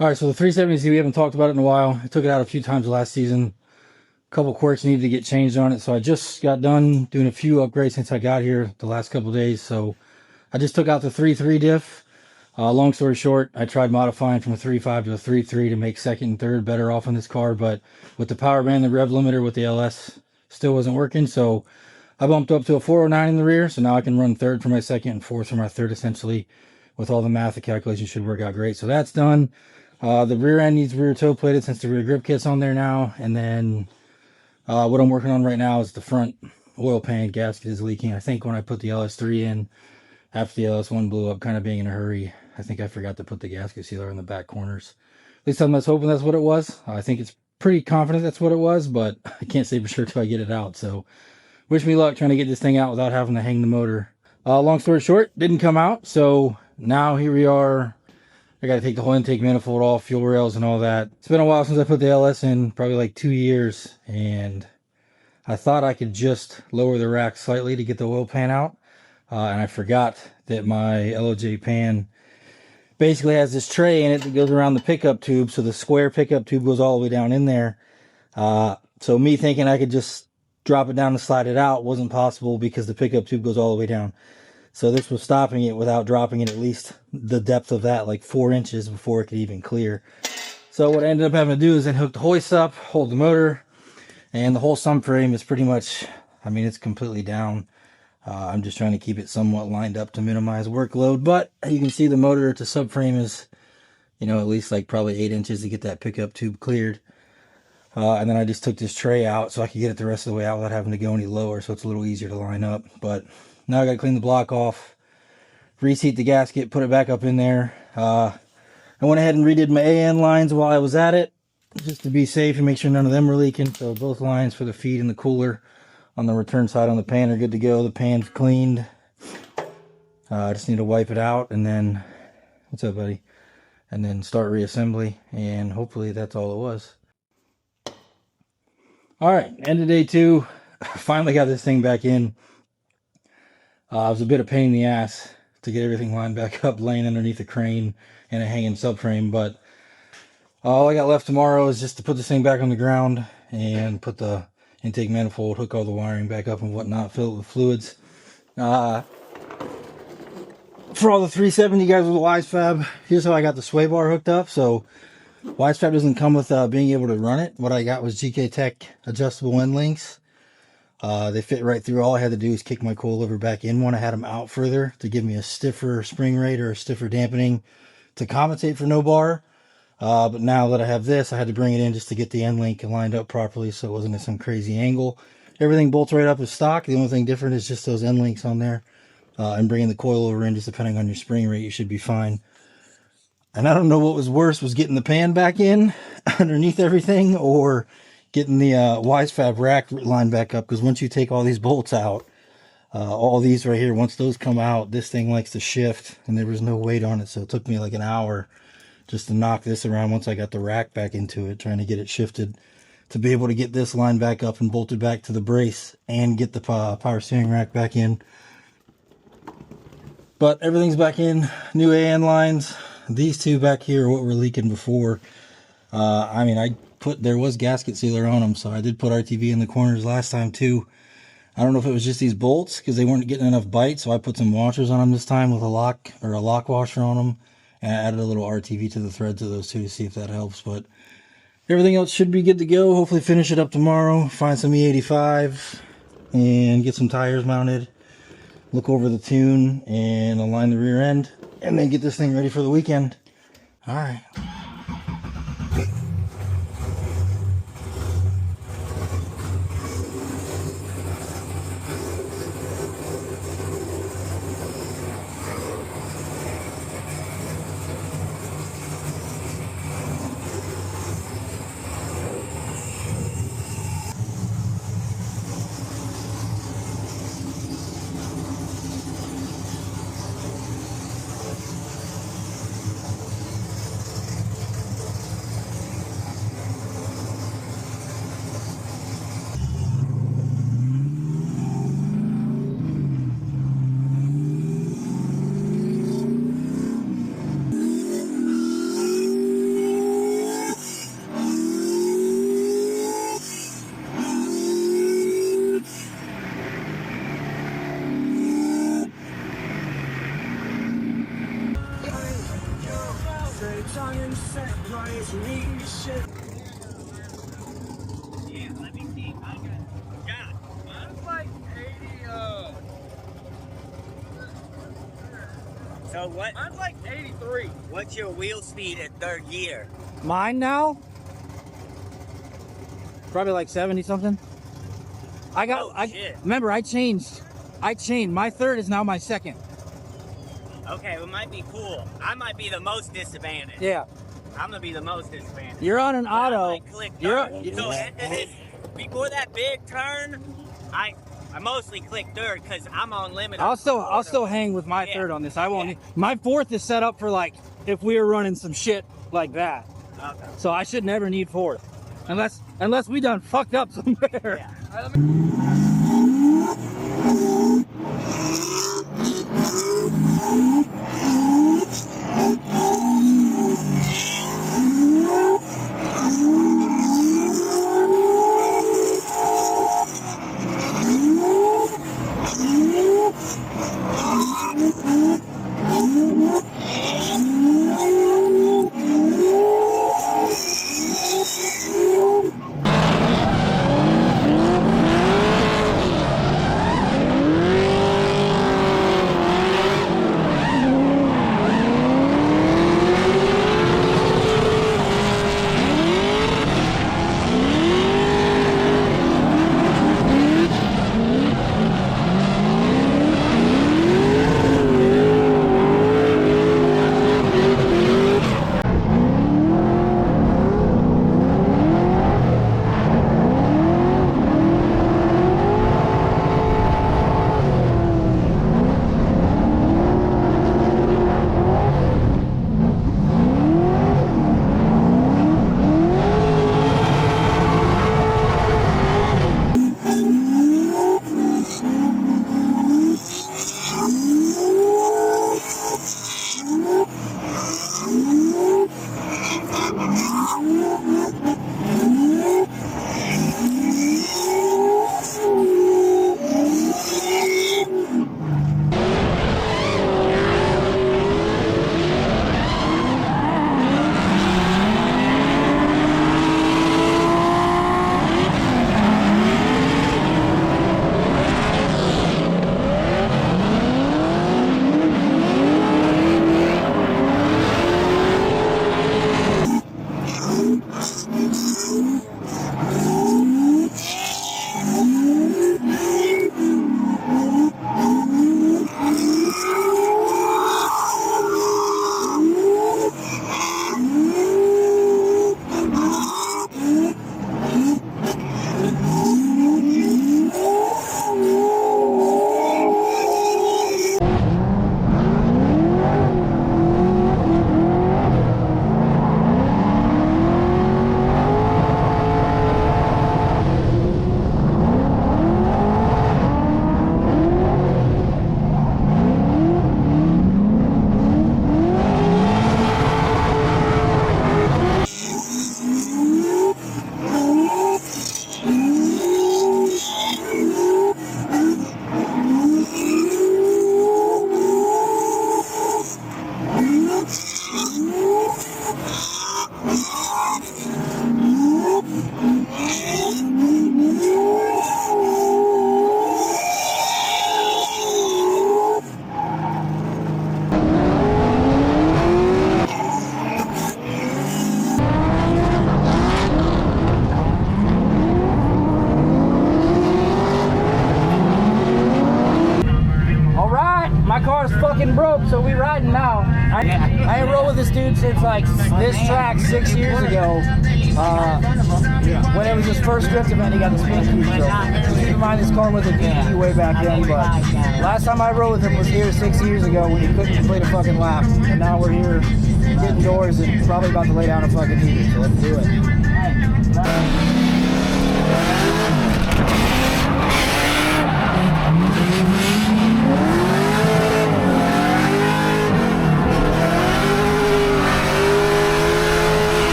All right, so the 370Z, we haven't talked about it in a while. I took it out a few times last season. A couple quirks needed to get changed on it, so I just got done doing a few upgrades since I got here the last couple days. So I just took out the 3.3 diff. Long story short, I tried modifying from a 3.5 to a 3.3 to make second and third better off on this car, but with the power band, the rev limiter with the LS still wasn't working, so I bumped up to a 409 in the rear, so now I can run third for my second and fourth for my third essentially. With all the math, the calculation should work out great. So that's done. The rear end needs rear toe plated since the rear grip kit's on there now. And then what I'm working on right now is the front oil pan gasket is leaking. I think when I put the LS3 in, after the LS1 blew up, kind of being in a hurry, I think I forgot to put the gasket sealer in the back corners. At least I'm just hoping that's what it was. I think it's pretty confident that's what it was, but I can't say for sure till I get it out. So wish me luck trying to get this thing out without having to hang the motor. Long story short, didn't come out. So now here we are. I got to take the whole intake manifold off, fuel rails and all that. It's been a while since I put the LS in, probably like 2 years. And I thought I could just lower the rack slightly to get the oil pan out. And I forgot that my LOJ pan basically has this tray in it that goes around the pickup tube. So the square pickup tube goes all the way down in there. So me thinking I could just drop it down and slide it out wasn't possible because the pickup tube goes all the way down. So this was stopping it without dropping it at least the depth of that, like 4 inches before it could even clear. So what I ended up having to do is then hook the hoist up, hold the motor, and the whole subframe is pretty much, I mean, it's completely down. I'm just trying to keep it somewhat lined up to minimize workload, but you can see the motor to subframe is, you know, at least like probably 8 inches to get that pickup tube cleared. And then I just took this tray out so I could get it the rest of the way out without having to go any lower, so it's a little easier to line up. But now I got to clean the block off, reseat the gasket, put it back up in there. I went ahead and redid my AN lines while I was at it, just to be safe and make sure none of them were leaking. So both lines for the feed and the cooler on the return side on the pan are good to go. The pan's cleaned. I just need to wipe it out and then, what's up, buddy? And then start reassembly, and hopefully that's all it was. All right, end of day 2. Finally got this thing back in. It was a bit of pain in the ass to get everything lined back up, laying underneath a crane and a hanging subframe. But all I got left tomorrow is just to put this thing back on the ground and put the intake manifold, hook all the wiring back up and whatnot, fill it with fluids. For all the 370 guys with the WiseFab, here's how I got the sway bar hooked up. So WiseFab doesn't come with being able to run it. What I got was GK Tech adjustable end links. They fit right through. All I had to do is kick my coilover back in one. I had them out further to give me a stiffer spring rate or a stiffer dampening to compensate for no bar. But now that I have this, I had to bring it in just to get the end link lined up properly so it wasn't at some crazy angle. Everything bolts right up as stock. The only thing different is just those end links on there. And bringing the coilover in, just depending on your spring rate, you should be fine. And I don't know what was worse, was getting the pan back in underneath everything or getting the WiseFab rack lined back up, because once you take all these bolts out, all these right here, once those come out, this thing likes to shift, and there was no weight on it, so it took me like an hour just to knock this around once I got the rack back into it, trying to get it shifted to be able to get this line back up and bolted back to the brace and get the power steering rack back in. But everything's back in, new AN lines. These two back here are what were leaking before. I mean, there was gasket sealer on them, so I did put RTV in the corners last time too. I don't know if it was just these bolts because they weren't getting enough bite, so I put some washers on them this time with a lock washer on them, and I added a little RTV to the threads of those two to see if that helps. But everything else should be good to go. Hopefully finish it up tomorrow, find some E85 and get some tires mounted, look over the tune and align the rear end, and then get this thing ready for the weekend. All right. Yeah, let me see. I got mine's like 80. So what? Mine's like 83. What's your wheel speed at third gear? Mine now? Probably like 70 something. Remember, I changed. My third is now my second. Okay, well, it might be cool. I might be the most disadvantaged. Yeah. I'm gonna be the most disadvantaged. You're on an auto. So before that big turn, I mostly click third because I'm on limit. I'll still hang with my third on this. I won't. My fourth is set up for like if we were running some shit like that. Okay. So I should never need fourth, unless we done fucked up somewhere. Yeah. fucking broke, so we riding now. I ain't rode with this dude since like this track 6 years ago. When it was his first drift event, he got the spin cube. So keep in mind this car was a DP way back then, but last time I rode with him was here 6 years ago when he couldn't complete a fucking lap. And now we're here getting doors and probably about to lay down a fucking heater, so let's do it.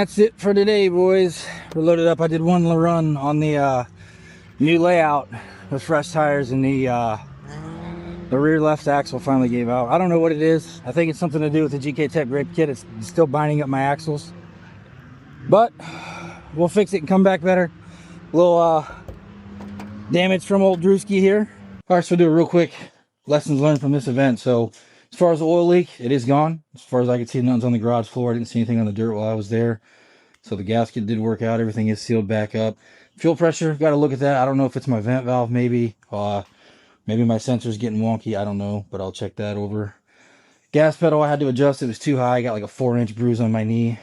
that's it for today, boys. We're loaded up. I did one run on the new layout with fresh tires, and the rear left axle finally gave out. I don't know what it is. I think it's something to do with the GK Tech brake kit. It's still binding up my axles, but we'll fix it and come back better. A little damage from old Drewski here. All right, so we'll do a real quick lessons learned from this event. So as far as the oil leak, it is gone. As far as I could see, nothing's on the garage floor. I didn't see anything on the dirt while I was there. So the gasket did work out. Everything is sealed back up. Fuel pressure, got to look at that. I don't know if it's my vent valve, maybe. Maybe my sensor's getting wonky. I don't know, but I'll check that over. Gas pedal, I had to adjust. It was too high. I got like a 4-inch bruise on my knee.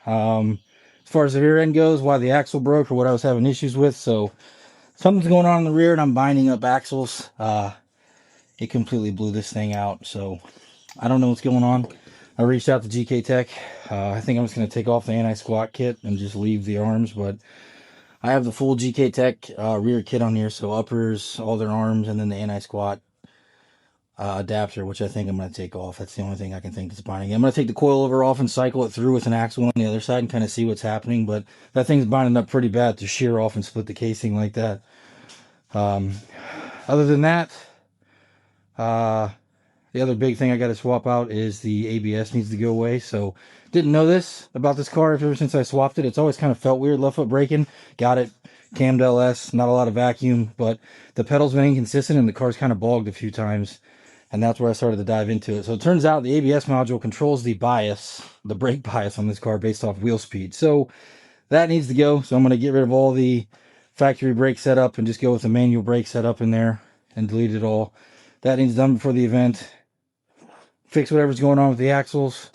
As far as the rear end goes, why the axle broke or what I was having issues with. So something's going on in the rear, and I'm binding up axles. It completely blew this thing out, so I don't know what's going on. I reached out to GK Tech. I think I'm just going to take off the anti-squat kit and just leave the arms, but I have the full GK Tech rear kit on here, so uppers, all their arms, and then the anti-squat adapter, which I think I'm going to take off. That's the only thing I can think that's binding. I'm going to take the coilover off and cycle it through with an axle on the other side and kind of see what's happening, but that thing's binding up pretty bad to shear off and split the casing like that. Other than that, the other big thing I got to swap out is the ABS needs to go away. So didn't know this about this car ever since I swapped it. It's always kind of felt weird, left foot braking. Got it, cammed LS, not a lot of vacuum, but the pedal's been inconsistent and the car's kind of bogged a few times. And that's where I started to dive into it. So it turns out the ABS module controls the bias, the brake bias on this car based off wheel speed. So that needs to go. So I'm going to get rid of all the factory brake setup and just go with the manual brake setup in there and delete it all. That needs done before the event. Fix whatever's going on with the axles.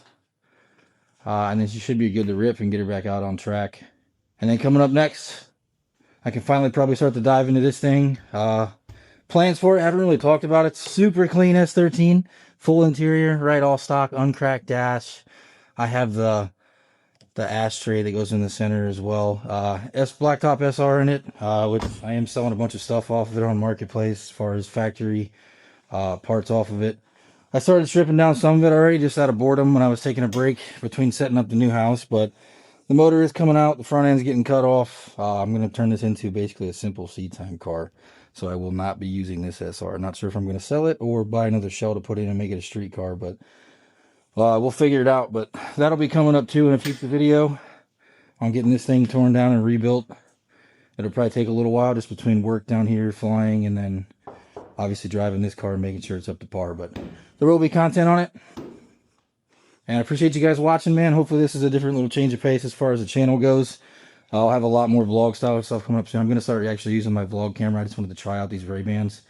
And then you should be good to rip and get her back out on track. And then coming up next, I can finally probably start to dive into this thing. Plans for it, haven't really talked about it. Super clean S13. Full interior, right, all stock, uncracked dash. I have the ashtray that goes in the center as well. Blacktop SR in it, which I am selling a bunch of stuff off of it on Marketplace as far as factory parts off of it. I started stripping down some of it already just out of boredom when I was taking a break between setting up the new house, but the motor is coming out, the front end's getting cut off. I'm going to turn this into basically a simple seat time car, so I will not be using this SR. Not sure if I'm going to sell it or buy another shell to put in and make it a street car, but we'll figure it out. But that'll be coming up too in a future video on getting this thing torn down and rebuilt. It'll probably take a little while just between work down here, flying, and then obviously driving this car and making sure it's up to par, but there will be content on it. And I appreciate you guys watching, man. Hopefully this is a different little change of pace as far as the channel goes. I'll have a lot more vlog style stuff coming up soon. I'm going to start actually using my vlog camera. I just wanted to try out these Ray-Bans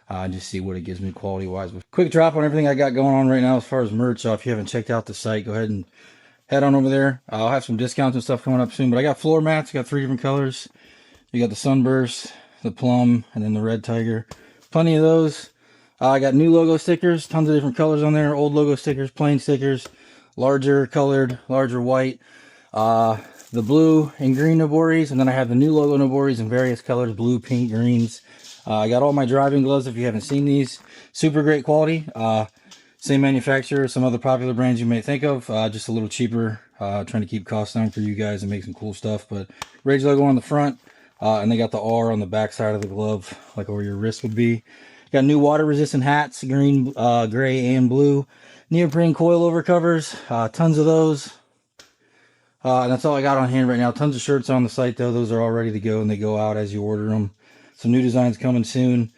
and just see what it gives me quality wise. But quick drop on everything I got going on right now as far as merch. If you haven't checked out the site, go ahead and head on over there. I'll have some discounts and stuff coming up soon, but I got floor mats. I got 3 different colors. You got the Sunburst, the Plum, and then the Red Tiger. Plenty of those. I got new logo stickers, tons of different colors on there. Old logo stickers, plain stickers, larger colored, larger white. The blue and green Noboris, and then I have the new logo Noboris in various colors, blue, pink, greens. I got all my driving gloves if you haven't seen these. Super great quality. Same manufacturer, some other popular brands you may think of, just a little cheaper. Trying to keep costs down for you guys and make some cool stuff. But Rage logo on the front, and they got the R on the back side of the glove, like where your wrist would be. Got new water resistant hats, green, gray, and blue. Neoprene coilover covers, tons of those. And that's all I got on hand right now. Tons of shirts on the site though. Those are all ready to go and they go out as you order them. Some new designs coming soon.